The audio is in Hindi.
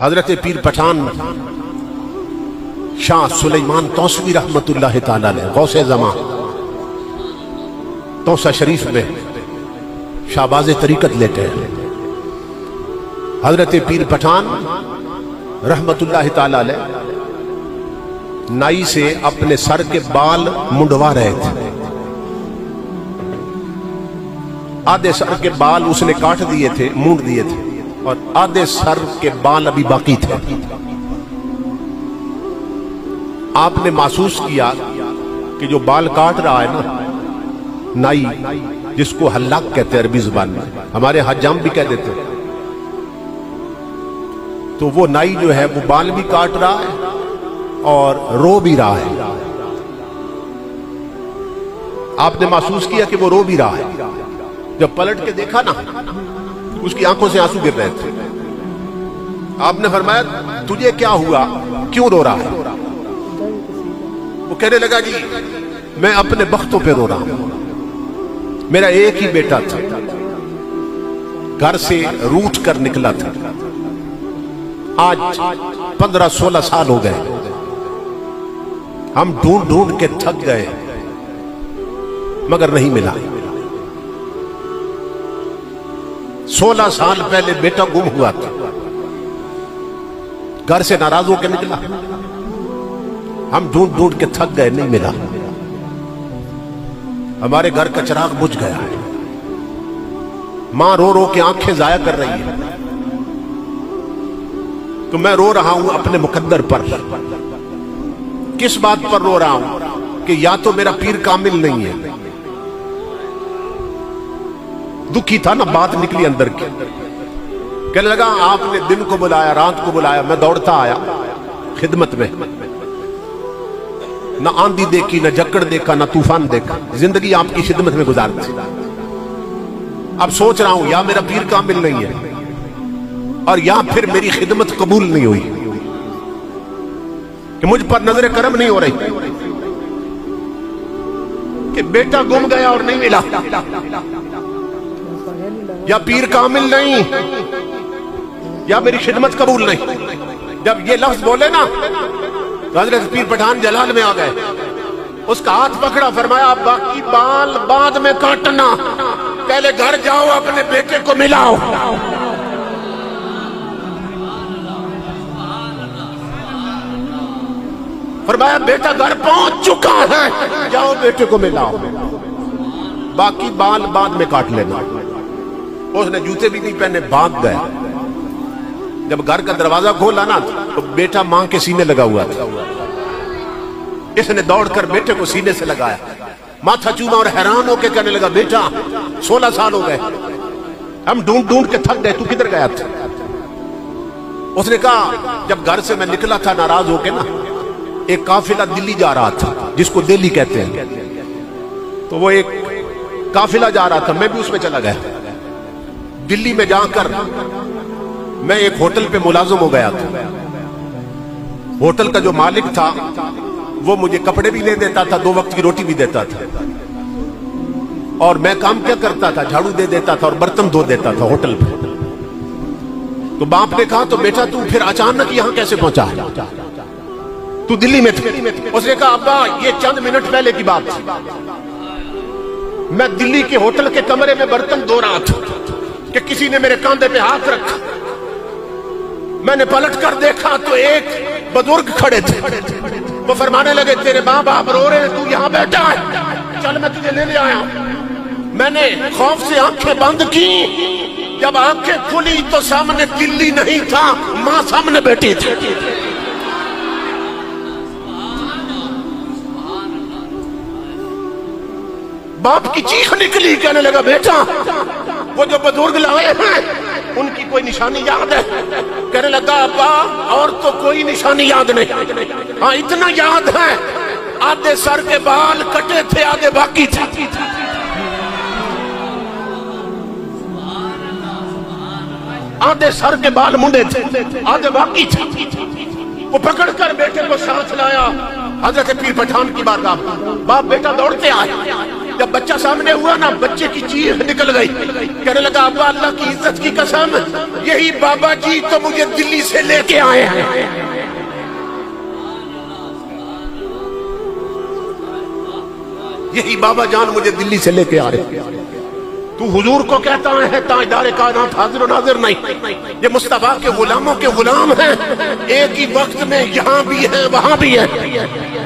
हजरत पीर पठान शाह सुलेमान तौसवी रहमतुल्लाह ताला अलैह गौसे ज़मा तौसा शरीफ में शाहबाज तरीकत लेते हैं। हजरत पीर पठान रहमतुल्लाह ताला अलैह नाई से अपने सर के बाल मुंडवा रहे थे। आधे सर के बाल उसने काट दिए थे, मूंड दिए थे, और आधे सर के बाल अभी बाकी थे। आपने महसूस किया कि जो बाल काट रहा है ना नाई, जिसको हल्लाक कहते हैं अरबी जुबान में, हमारे हजाम भी कह देते हैं, तो वो नाई जो है वो बाल भी काट रहा है और रो भी रहा है। आपने महसूस किया कि वो रो भी रहा है। जब पलट के देखा ना, उसकी आंखों से आंसू गिर रहे थे। आपने फरमाया तुझे क्या हुआ, क्यों रो रहा है? वो कहने लगा जी मैं अपने बख्तों पे रो रहा हूं। मेरा एक ही बेटा था, घर से रूठ कर निकला था। आज 15-16 साल हो गए, हम ढूंढ ढूंढ के थक गए मगर नहीं मिला। 16 साल पहले बेटा गुम हुआ था, घर से नाराज होकर निकला, हम ढूंढ ढूंढ के थक गए, नहीं मिला। हमारे घर का चिराग बुझ गया है। मां रो रो के आंखें जाया कर रही है, तो मैं रो रहा हूं अपने मुकद्दर पर। किस बात पर रो रहा हूं कि या तो मेरा पीर कामिल नहीं है। दुखी था ना, बात निकली अंदर की। कहने लगा आपने दिन को बुलाया, रात को बुलाया, मैं दौड़ता आया खिदमत में। ना आंधी देखी, ना जक्कड़ देखा, ना तूफान देखा, जिंदगी आपकी खिदमत में गुजार दी। अब सोच रहा हूं या मेरा पीर कामिल नहीं है और या फिर मेरी खिदमत कबूल नहीं हुई, कि मुझ पर नजर करम नहीं हो रही, कि बेटा गुम गया और नहीं मिला, या पीर कामिल नहीं, या मेरी खिदमत कबूल नहीं। जब ये लफ्ज बोले ना तो हजरत पीर पठान जलाल में आ गए। उसका हाथ पकड़ा, फरमाया बाकी बाल बाद में काटना, पहले घर जाओ अपने बेटे को मिलाओ। फरमाया बेटा घर पहुंच चुका है, जाओ बेटे को मिलाओ, बाकी बाल बाद में काट लेना। उसने जूते भी नहीं पहने, भाग गया। जब घर का दरवाजा खोला ना तो बेटा मां के सीने लगा हुआ था। इसने दौड़कर बेटे को सीने से लगाया, माथा चूमा और हैरान होकर कहने लगा बेटा 16 साल हो गए, हम ढूंढ ढूंढ के थक गए, तू किधर गया था? उसने कहा जब घर से मैं निकला था नाराज होके ना, एक काफिला दिल्ली जा रहा था, जिसको दिल्ली कहते हैं, तो वो एक काफिला जा रहा था, मैं भी उसमें चला गया। दिल्ली में जाकर मैं एक होटल पे मुलाजिम हो गया था। होटल का जो मालिक था वो मुझे कपड़े भी दे देता था, 2 वक्त की रोटी भी देता था, और मैं काम क्या करता था, झाड़ू दे देता था और बर्तन धो देता था होटल पे। तो बाप ने कहा तो बेटा तू फिर अचानक यहां कैसे पहुंचा है, तू दिल्ली में था? उसने कहा अब्बा ये चंद मिनट पहले की बात थी, मैं दिल्ली के होटल के कमरे में बर्तन धो रहा था कि किसी ने मेरे कांधे पे हाथ रखा। मैंने पलट कर देखा तो एक बुजुर्ग खड़े थे। वो फरमाने लगे तेरे माँ बाप रो रहे हैं, तू यहाँ बैठा है, चल मैं तुझे लेने आया। मैंने खौफ से आंखें बंद की, जब आंखें खुली तो सामने दिल्ली नहीं था, माँ सामने बैठी थी। बाप की चीख निकली, कहने लगा बेटा वो जो बुजुर्ग लाए हैं उनकी कोई निशानी याद है? कहने लगा अब्बा और तो कोई निशानी याद नहीं, हाँ इतना याद है आधे सर के बाल कटे थे, आधे बाकी थे। आधे सर के बाल मुंडे थे, आधे बाकी थे। वो पकड़कर बेटे को साथ लाया हजरत पीर पठान की बारगाह। बाप बेटा दौड़ते आए, जब बच्चा सामने हुआ ना, बच्चे की चीख निकल गई, कहने लगा अब्बा अल्लाह की इज्जत की कसम, यही बाबा जी तो मुझे दिल्ली से लेके आए हैं। यही बाबा जान मुझे दिल्ली से लेके आ रहे। तू हुजूर को कहता है ताजदार कायनात हाजिर नाजिर नहीं, ये मुस्तफा के गुलामों के गुलाम हैं, एक ही वक्त में यहां भी हैं वहां भी हैं।